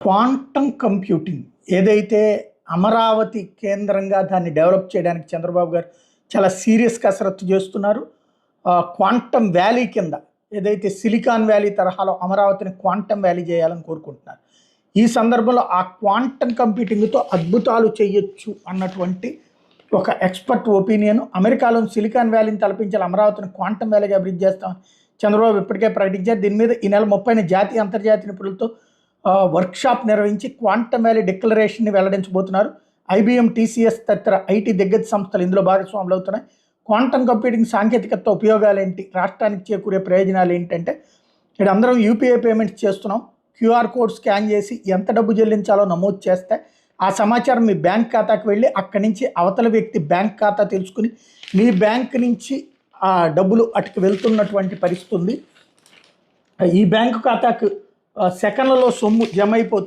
Quantum computing ఏదైతే అమరావతి కేంద్రంగా దాన్ని డెవలప్ చేయడానికి చంద్రబాబు గారు చాలా సీరియస్ కసరత్తు చేస్తున్నారు. క్వాంటమ్ వ్యాలీ కింద ఏదైతే సిలికాన్ వ్యాలీ తరహాలో అమరావతిని క్వాంటమ్ వ్యాలీ చేయాలని కోరుకుంటున్నారు. ఈ సందర్భంలో ఆ క్వాంటమ్ కంప్యూటింగ్తో అద్భుతాలు చేయొచ్చు అన్నటువంటి ఒక ఎక్స్పర్ట్ ఒపీనియన్. అమెరికాలోని సిలికాన్ వ్యాలీని తలపించాలి, అమరావతిని క్వాంటమ్ వ్యాలీగా అభివృద్ధి చేస్తామని చంద్రబాబు ఇప్పటికే ప్రకటించారు. దీని మీద ఈ నెల 30న జాతీయ అంతర్జాతీయ నిపుణులతో వర్క్షాప్ నిర్వహించి క్వాంటమ్ వ్యాలీ డిక్లరేషన్ని వెల్లడించబోతున్నారు. ఐబీఎం, టీసీఎస్ తదితర ఐటీ దిగ్గజ సంస్థలు ఇందులో భాగస్వాములు అవుతున్నాయి. క్వాంటమ్ కంప్యూటింగ్ సాంకేతికత ఉపయోగాలు ఏంటి, రాష్ట్రానికి చేకూరే ప్రయోజనాలు ఏంటంటే, ఇక్కడ అందరం యూపీఐ పేమెంట్స్ చేస్తున్నాం. క్యూఆర్ కోడ్ స్కాన్ చేసి ఎంత డబ్బు చెల్లించాలో నమోదు చేస్తే ఆ సమాచారం మీ బ్యాంక్ ఖాతాకు వెళ్ళి అక్కడి నుంచి అవతల వ్యక్తి బ్యాంక్ ఖాతా తెలుసుకుని మీ బ్యాంక్ నుంచి ఆ డబ్బులు అటుకు వెళ్తున్నటువంటి పరిస్థితి ఉంది. ఈ బ్యాంకు ఖాతాకు సెకండ్లలో సొమ్ము జమ అయిపోతుంది.